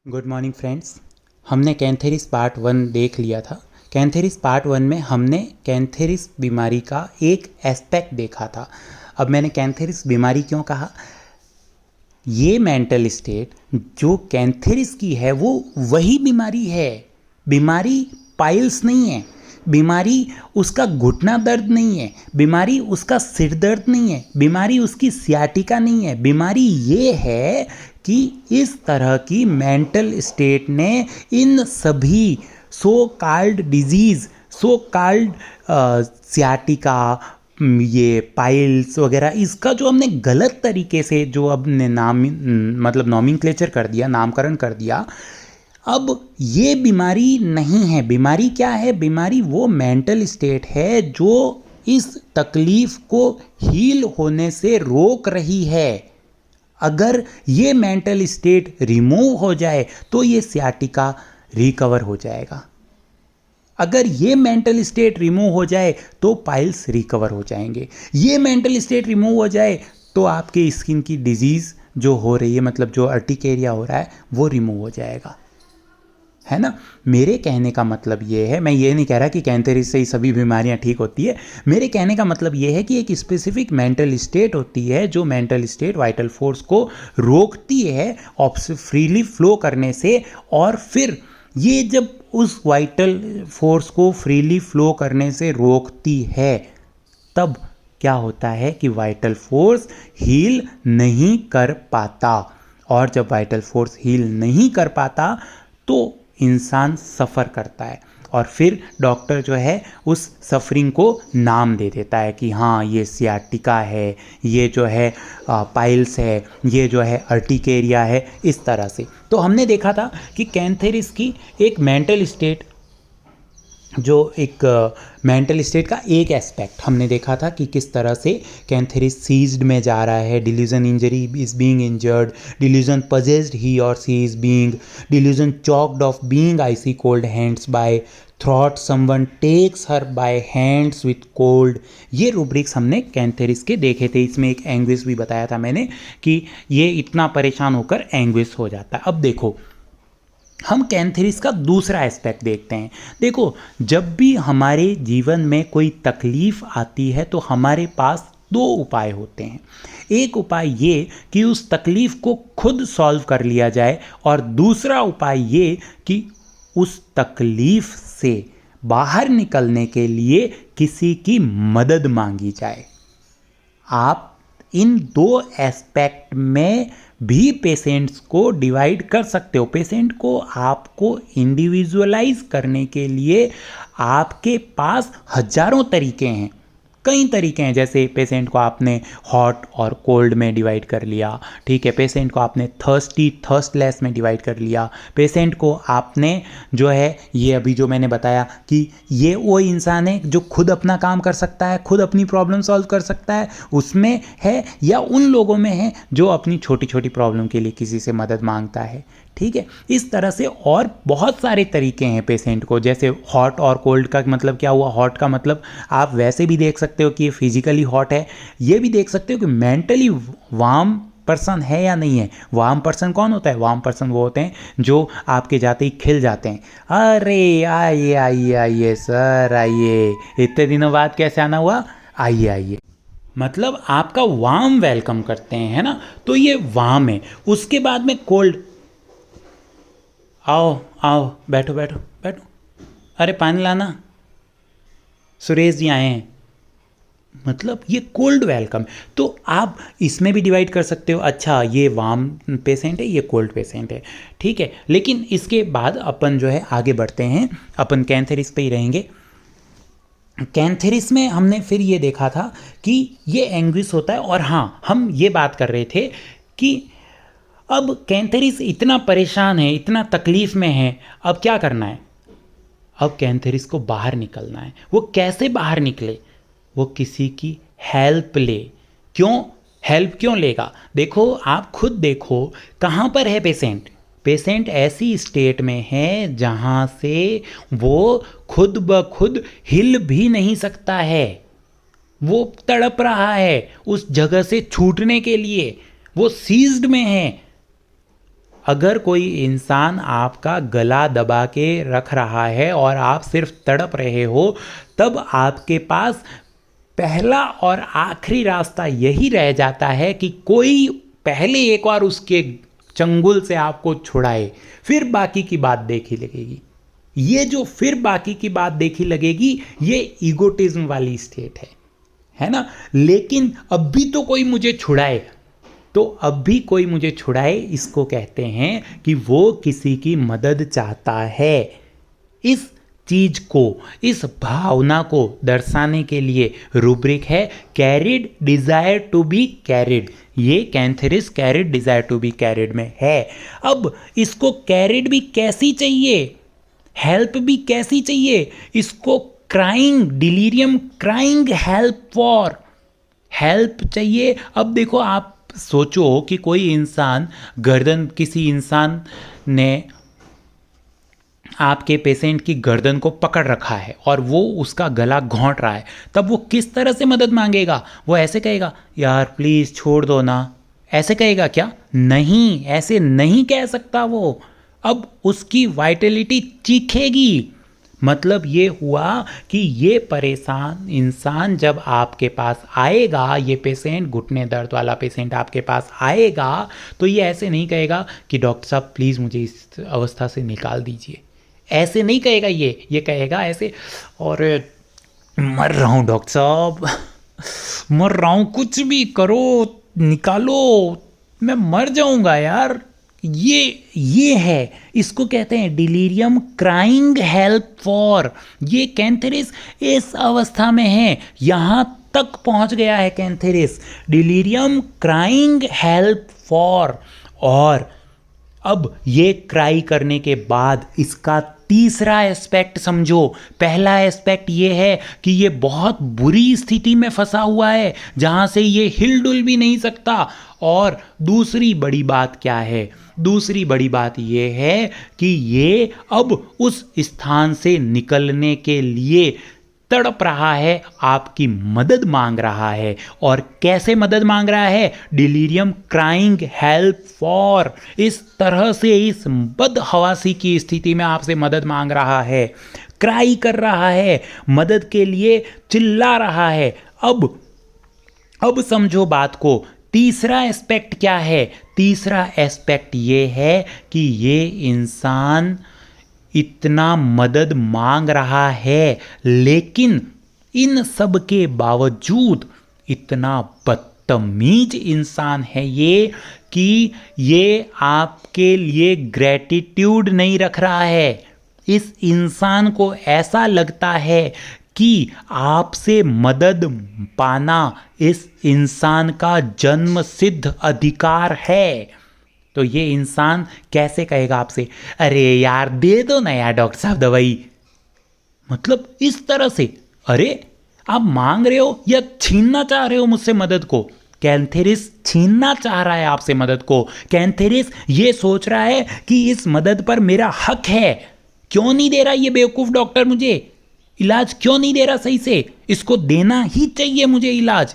Good morning friends. हमने cantharis part 1 देख लिया था। कैंथेरिस पार्ट 1 में हमने कैंथेरिस बीमारी का एक एस्पेक्ट देखा था। अब मैंने कैंथेरिस बीमारी क्यों कहा, ये मेंटल स्टेट जो कैंथेरिस की है वो वही बीमारी है। बीमारी पाइल्स नहीं है, बीमारी उसका घुटना दर्द नहीं है, बीमारी उसका सिर दर्द नहीं है, बीमारी उसकी सियाटिका नहीं है। बीमारी ये है कि इस तरह की मेंटल स्टेट ने इन सभी so called disease, so called sciatica, ये पाइल्स वगैरह, इसका जो हमने गलत तरीके से जो हमने मतलब नॉमेनक्लेचर कर दिया, नामकरण कर दिया। अब ये बीमारी नहीं है। बीमारी क्या है? बीमारी वो मेंटल स्टेट है जो इस तकलीफ को हील होने से रोक रही है। अगर ये मेंटल स्टेट रिमूव हो जाए तो ये सियाटिका रिकवर हो जाएगा। अगर ये मेंटल स्टेट रिमूव हो जाए तो पाइल्स रिकवर हो जाएंगे। ये मेंटल स्टेट रिमूव हो जाए तो आपके स्किन की डिजीज़ जो हो रही है, मतलब जो अर्टिकेरिया हो रहा है, वो रिमूव हो जाएगा, है ना। मेरे कहने का मतलब ये है, मैं ये नहीं कह रहा कि कैंथेरिस से ही सभी बीमारियां ठीक होती है। मेरे कहने का मतलब ये है कि एक स्पेसिफिक मेंटल स्टेट होती है जो मेंटल स्टेट वाइटल फोर्स को रोकती है फ्रीली फ्लो करने से, और फिर ये जब उस वाइटल फोर्स को फ्रीली फ्लो करने से रोकती है तब क्या होता है कि वाइटल फोर्स हील नहीं कर पाता, और जब वाइटल फोर्स हील नहीं कर पाता तो इंसान सफ़र करता है, और फिर डॉक्टर जो है उस सफरिंग को नाम दे देता है कि हाँ ये सियाटिका है, ये जो है पाइल्स है, ये जो है अर्टिकेरिया है, इस तरह से। तो हमने देखा था कि कैंथेरिस की एक मेंटल स्टेट, जो एक मेंटल स्टेट का एक एस्पेक्ट हमने देखा था कि किस तरह से कैंथेरिस सीज्ड में जा रहा है। Delusion injury is being injured, delusion possessed he और she is being, delusion choked off being icy cold hands by throat someone takes her by hands with cold. ये रूब्रिक्स हमने कैंथेरिस के देखे थे। इसमें एक एंग्विस भी बताया था मैंने कि ये इतना परेशान होकर एंग्विस हो जाता है। अब देखो, हम कैंथेरिस का दूसरा एस्पेक्ट देखते हैं। देखो, जब भी हमारे जीवन में कोई तकलीफ आती है तो हमारे पास दो उपाय होते हैं। एक उपाय ये कि उस तकलीफ को खुद सॉल्व कर लिया जाए, और दूसरा उपाय ये कि उस तकलीफ से बाहर निकलने के लिए किसी की मदद मांगी जाए। आप इन दो एस्पेक्ट में भी पेशेंट्स को डिवाइड कर सकते हो। पेशेंट को आपको इंडिविजुअलाइज करने के लिए आपके पास हजारों तरीके हैं, कई तरीके हैं। जैसे पेशेंट को आपने हॉट और कोल्ड में डिवाइड कर लिया, ठीक है। पेशेंट को आपने थर्स्टी थर्स्टलेस में डिवाइड कर लिया। पेशेंट को आपने जो है, ये अभी जो मैंने बताया कि ये वो इंसान है जो खुद अपना काम कर सकता है, खुद अपनी प्रॉब्लम सॉल्व कर सकता है, उसमें है, या उन लोगों में है जो अपनी छोटी छोटी प्रॉब्लम के लिए किसी से मदद मांगता है, ठीक है। इस तरह से और बहुत सारे तरीके हैं पेशेंट को। जैसे हॉट और कोल्ड का मतलब क्या हुआ? हॉट का मतलब आप वैसे भी देख सकते हो कि ये फिजिकली हॉट है, ये भी देख सकते हो कि मेंटली वार्म पर्सन है या नहीं है। वार्म पर्सन कौन होता है? वार्म पर्सन वो होते हैं जो आपके जाते ही खिल जाते हैं। अरे आइए आइए आइए सर, आइए, इतने दिनों बाद कैसे आना हुआ, आइए आइए, मतलब आपका वार्म वेलकम करते हैं, है ना। तो ये वार्म है। उसके बाद में कोल्ड, आओ आओ, बैठो बैठो बैठो, अरे पानी लाना, सुरेश जी आए हैं, मतलब ये कोल्ड वेलकम। तो आप इसमें भी डिवाइड कर सकते हो, अच्छा ये वार्म पेशेंट है, ये कोल्ड पेशेंट है, ठीक है। लेकिन इसके बाद अपन जो है आगे बढ़ते हैं, अपन कैंथेरिस पे ही रहेंगे। कैंथेरिस में हमने फिर ये देखा था कि ये एंग्विस होता है, और हाँ, हम ये बात कर रहे थे कि अब कैंथेरिस इतना परेशान है, इतना तकलीफ में है, अब क्या करना है? अब कैंथेरिस को बाहर निकलना है। वो कैसे बाहर निकले? वो किसी की हेल्प ले। क्यों हेल्प क्यों लेगा? देखो, आप खुद देखो, कहाँ पर है पेशेंट? पेशेंट ऐसी स्टेट में है जहाँ से वो खुद ब खुद हिल भी नहीं सकता है। वो तड़प रहा है उस जगह से छूटने के लिए, वो सीज्ड में है। अगर कोई इंसान आपका गला दबा के रख रहा है और आप सिर्फ तड़प रहे हो, तब आपके पास पहला और आखिरी रास्ता यही रह जाता है कि कोई पहले एक बार उसके चंगुल से आपको छुड़ाए, फिर बाकी की बात देखी लगेगी। ये जो फिर बाकी की बात देखी लगेगी, ये ईगोटिज्म वाली स्टेट है ना। लेकिन अब भी तो कोई मुझे छुड़ाए, तो अब भी कोई मुझे छुड़ाए, इसको कहते हैं कि वो किसी की मदद चाहता है। इस चीज को, इस भावना को दर्शाने के लिए रूब्रिक है carried desire to be carried. ये Cantharis carried desire to be carried में है। अब इसको कैरिड भी कैसी चाहिए, हेल्प भी कैसी चाहिए, इसको crying delirium, crying help for, help चाहिए। अब देखो, आप सोचो कि कोई इंसान गर्दन, किसी इंसान ने आपके पेशेंट की गर्दन को पकड़ रखा है और वो उसका गला घोंट रहा है, तब वो किस तरह से मदद मांगेगा? वो ऐसे कहेगा, यार प्लीज़ छोड़ दो ना, ऐसे कहेगा क्या? नहीं, ऐसे नहीं कह सकता वो। अब उसकी वाइटलिटी चीखेगी। मतलब ये हुआ कि ये परेशान इंसान जब आपके पास आएगा, ये पेशेंट, घुटने दर्द वाला पेशेंट आपके पास आएगा, तो ये ऐसे नहीं कहेगा कि डॉक्टर साहब प्लीज़ मुझे इस अवस्था से निकाल दीजिए, ऐसे नहीं कहेगा। ये कहेगा ऐसे, और मर रहा हूँ डॉक्टर साहब, मर रहा हूँ, कुछ भी करो, निकालो, मैं मर जाऊंगा यार। ये है, इसको कहते हैं डिलीरियम क्राइंग हेल्प फॉर। ये कैंथेरिस इस अवस्था में है, यहां तक पहुंच गया है cantharis, delirium crying help for. और अब ये क्राई करने के बाद इसका तीसरा एस्पेक्ट समझो। पहला एस्पेक्ट ये है कि ये बहुत बुरी स्थिति में फंसा हुआ है जहां से ये हिलडुल भी नहीं सकता। और दूसरी बड़ी बात क्या है? दूसरी बड़ी बात ये है कि ये अब उस स्थान से निकलने के लिए तड़प रहा है, आपकी मदद मांग रहा है। और कैसे मदद मांग रहा है? Delirium crying help for. इस तरह से इस बदहवासी की स्थिति में आपसे मदद मांग रहा है, क्राई कर रहा है, मदद के लिए चिल्ला रहा है। अब समझो बात को। तीसरा एस्पेक्ट क्या है? तीसरा एस्पेक्ट ये है कि ये इंसान इतना मदद मांग रहा है, लेकिन इन सब के बावजूद इतना बदतमीज इंसान है ये कि ये आपके लिए ग्रेटिट्यूड नहीं रख रहा है। इस इंसान को ऐसा लगता है कि आपसे मदद पाना इस इंसान का जन्म सिद्ध अधिकार है। तो ये इंसान कैसे कहेगा आपसे, अरे यार दे दो ना यार डॉक्टर साहब दवाई। मतलब इस तरह से, अरे आप मांग रहे हो या छीनना चाह रहे हो मुझसे मदद को? कैंथेरिस छीनना चाह रहा है आपसे मदद को। कैंथेरिस ये सोच रहा है कि इस मदद पर मेरा हक है। क्यों नहीं दे रहा ये बेवकूफ डॉक्टर मुझे इलाज? क्यों नहीं दे रहा सही से? इसको देना ही चाहिए मुझे इलाज।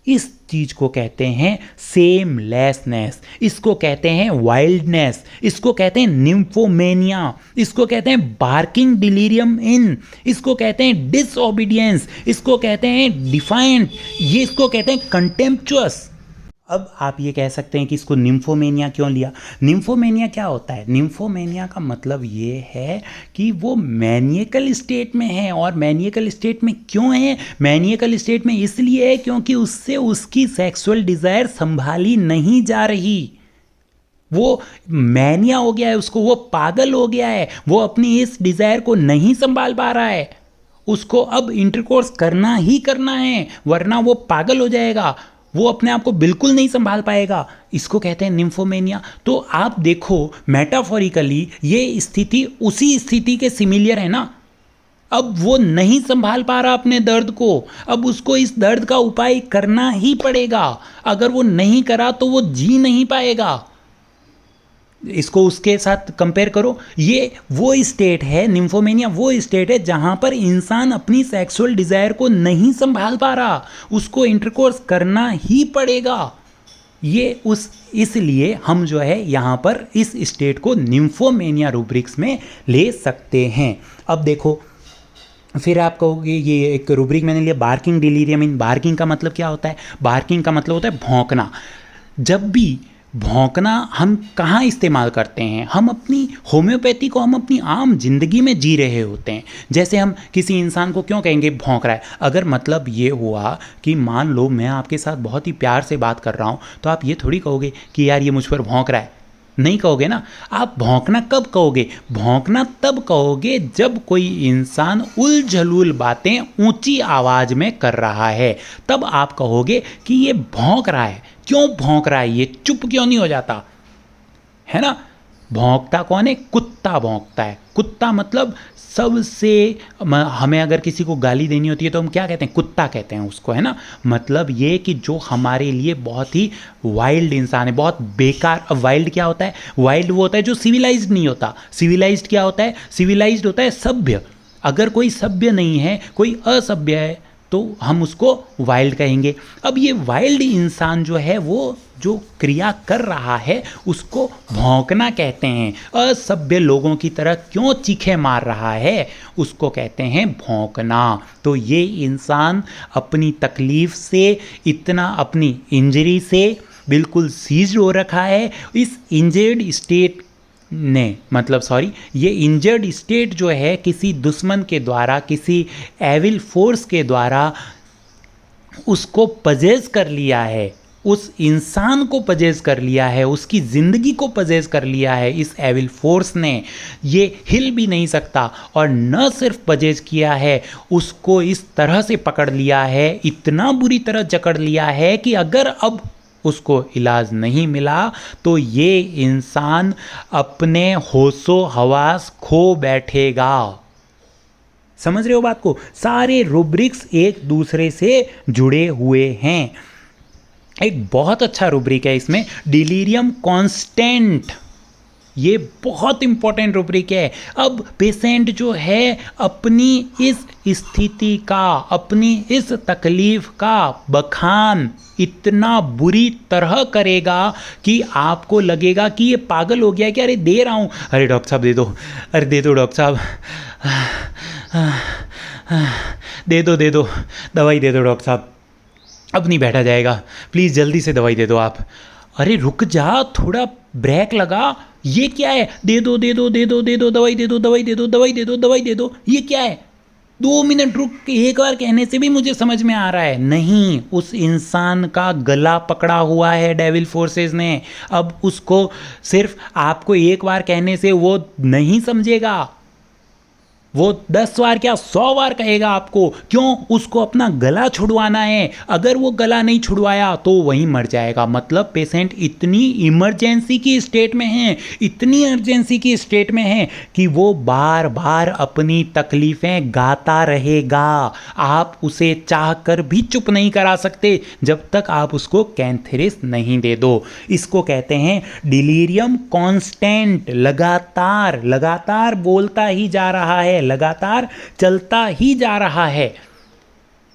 इस चीज को कहते हैं सेमलेसनेस, इसको कहते हैं वाइल्डनेस, इसको कहते हैं निम्फोमेनिया, इसको कहते हैं बार्किंग डिलीरियम इन, इसको कहते हैं डिसओबीडियंस, इसको कहते हैं डिफाइंट, ये इसको कहते हैं कंटेम्पचुअस। अब आप ये कह सकते हैं कि इसको निम्फोमेनिया क्यों लिया? निम्फोमेनिया क्या होता है? निम्फोमेनिया का मतलब ये है कि वो मैनिएकल स्टेट में है। और मैनिएकल स्टेट में क्यों है? मैनिएकल स्टेट में इसलिए है क्योंकि उससे उसकी सेक्सुअल डिज़ायर संभाली नहीं जा रही। वो मैनिया हो गया है उसको, वो पागल हो गया है, वो अपनी इस डिज़ायर को नहीं संभाल पा रहा है। उसको अब इंटरकोर्स करना ही करना है, वरना वो पागल हो जाएगा, वो अपने आप को बिल्कुल नहीं संभाल पाएगा। इसको कहते हैं निम्फोमेनिया। तो आप देखो मेटाफोरिकली ये स्थिति उसी स्थिति के सिमिलियर है ना। अब वो नहीं संभाल पा रहा अपने दर्द को, अब उसको इस दर्द का उपाय करना ही पड़ेगा। अगर वो नहीं करा तो वो जी नहीं पाएगा। इसको उसके साथ कंपेयर करो। ये वो स्टेट है, निम्फोमेनिया वो स्टेट है जहां पर इंसान अपनी सेक्सुअल डिजायर को नहीं संभाल पा रहा, उसको इंटरकोर्स करना ही पड़ेगा। ये इसलिए हम जो है यहाँ पर इस स्टेट को निम्फोमेनिया रूब्रिक्स में ले सकते हैं। अब देखो, फिर आप कहोगे ये एक रूब्रिक मैंने लिया बार्किंग डिलीरियम। इन बार्किंग का मतलब क्या होता है? बार्किंग का मतलब होता है भौंकना। जब भी भौंकना हम कहाँ इस्तेमाल करते हैं? हम अपनी होम्योपैथी को हम अपनी आम जिंदगी में जी रहे होते हैं। जैसे हम किसी इंसान को क्यों कहेंगे भौंक रहा है? अगर मतलब ये हुआ कि मान लो मैं आपके साथ बहुत ही प्यार से बात कर रहा हूँ, तो आप ये थोड़ी कहोगे कि यार ये मुझ पर भौंक रहा है। नहीं कहोगे ना। आप भौंकना कब कहोगे? भौंकना तब कहोगे जब कोई इंसान उलझलूल बातें ऊंची आवाज में कर रहा है, तब आप कहोगे कि ये भौंक रहा है। क्यों भौंक रहा है? ये चुप क्यों नहीं हो जाता? है ना। भौंकता कौन है? कुत्ता भौंकता है। कुत्ता मतलब सबसे, हमें अगर किसी को गाली देनी होती है तो हम क्या कहते हैं? कुत्ता कहते हैं उसको, है ना। मतलब ये कि जो हमारे लिए बहुत ही वाइल्ड इंसान है, बहुत बेकार। अब वाइल्ड क्या होता है? वाइल्ड वो होता है जो सिविलाइज्ड नहीं होता। सिविलाइज्ड क्या होता है? सिविलाइज्ड होता है सभ्य। अगर कोई सभ्य नहीं है, कोई असभ्य है, तो हम उसको वाइल्ड कहेंगे। अब ये वाइल्ड इंसान जो है, वो जो क्रिया कर रहा है उसको भौंकना कहते हैं। असभ्य लोगों की तरह क्यों चीखे मार रहा है, उसको कहते हैं भौंकना। तो ये इंसान अपनी तकलीफ से, इतना अपनी इंजरी से बिल्कुल सीज हो रखा है। इस इंजर्ड स्टेट ने, मतलब सॉरी, ये इंजर्ड स्टेट जो है किसी दुश्मन के द्वारा, किसी एविल फोर्स के द्वारा उसको पजेस कर लिया है, उस इंसान को पजेस कर लिया है, उसकी ज़िंदगी को पजेस कर लिया है इस एविल फोर्स ने। ये हिल भी नहीं सकता, और न सिर्फ पजेस किया है, उसको इस तरह से पकड़ लिया है, इतना बुरी तरह जकड़ लिया है कि अगर अब उसको इलाज नहीं मिला तो ये इंसान अपने होशो हवास खो बैठेगा। समझ रहे हो बात को? सारे रूब्रिक्स एक दूसरे से जुड़े हुए हैं। एक बहुत अच्छा रूब्रिक है इसमें, डिलीरियम कॉन्स्टेंट। ये बहुत इंपॉर्टेंट रूब्रिक है। अब पेशेंट जो है अपनी इस स्थिति का, अपनी इस तकलीफ का बखान इतना बुरी तरह करेगा कि आपको लगेगा कि ये पागल हो गया है कि अरे दे रहा हूँ, अरे डॉक्टर साहब दे दो, अरे दे दो डॉक्टर साहब, दे दो दवाई दे दो डॉक्टर साहब, अब नहीं बैठा जाएगा, प्लीज़ जल्दी से दवाई दे दो आप। अरे रुक जा, थोड़ा ब्रेक लगा। ये क्या है? दे दो दवाई दे दो, दवाई दे दो, दवाई दे दो, दवाई दे दो। ये क्या है? 2 मिनट रुक के एक बार कहने से भी मुझे समझ में आ रहा है। नहीं, उस इंसान का गला पकड़ा हुआ है डेविल फोर्सेस ने। अब उसको सिर्फ आपको एक बार कहने से वो नहीं समझेगा, वो 10 बार क्या 100 बार कहेगा आपको। क्यों? उसको अपना गला छुड़वाना है। अगर वो गला नहीं छुड़वाया तो वहीं मर जाएगा। मतलब पेशेंट इतनी इमरजेंसी की स्टेट में है, इतनी अर्जेंसी की स्टेट में है कि वो बार बार अपनी तकलीफ़ें गाता रहेगा। आप उसे चाह कर भी चुप नहीं करा सकते जब तक आप उसको कैंथेरिस नहीं दे दो। इसको कहते हैं डिलीरियम कॉन्स्टेंट। लगातार लगातार बोलता ही जा रहा है, लगातार चलता ही जा रहा है।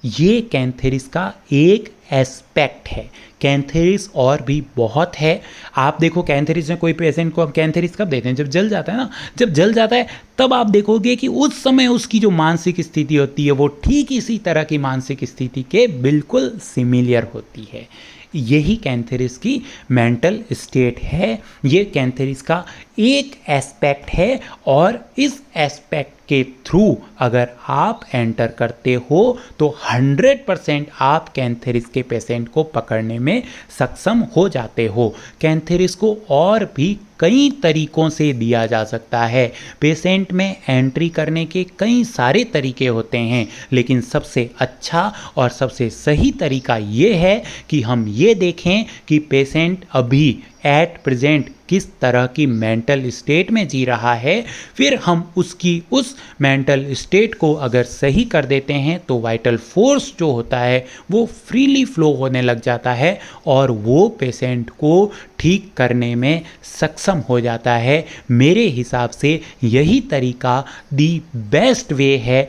ये कैंथेरिस का एक एस्पेक्ट है। कैंथेरिस और भी बहुत है। आप देखो कैंथेरिस में कोई पेशेंट को हम कैंथेरिस कब देते हैं? जब जल जाता है ना। जब जल जाता है तब आप देखोगे कि उस समय उसकी जो मानसिक स्थिति होती है वो ठीक इसी तरह की मानसिक स्थिति के बिल्कुल सिमिलियर होती है। यही कैंथेरिस की मेंटल स्टेट है। ये कैंथेरिस का एक एस्पेक्ट है, और इस एस्पेक्ट के थ्रू अगर आप एंटर करते हो तो 100% आप कैंथेरिस के पेशेंट को पकड़ने में सक्षम हो जाते हो। कैंथेरिस को और भी कई तरीकों से दिया जा सकता है। पेशेंट में एंट्री करने के कई सारे तरीके होते हैं, लेकिन सबसे अच्छा और सबसे सही तरीका ये है कि हम ये देखें कि पेशेंट अभी एट प्रेजेंट किस तरह की मेंटल स्टेट में जी रहा है। फिर हम उसकी उस मेंटल स्टेट को अगर सही कर देते हैं तो वाइटल फोर्स जो होता है वो फ्रीली फ्लो होने लग जाता है, और वो पेशेंट को ठीक करने में सक्षम हो जाता है। मेरे हिसाब से यही तरीका दी बेस्ट वे है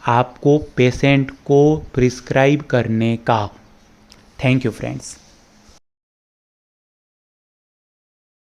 आपको पेशेंट को प्रिस्क्राइब करने का। Thank you friends.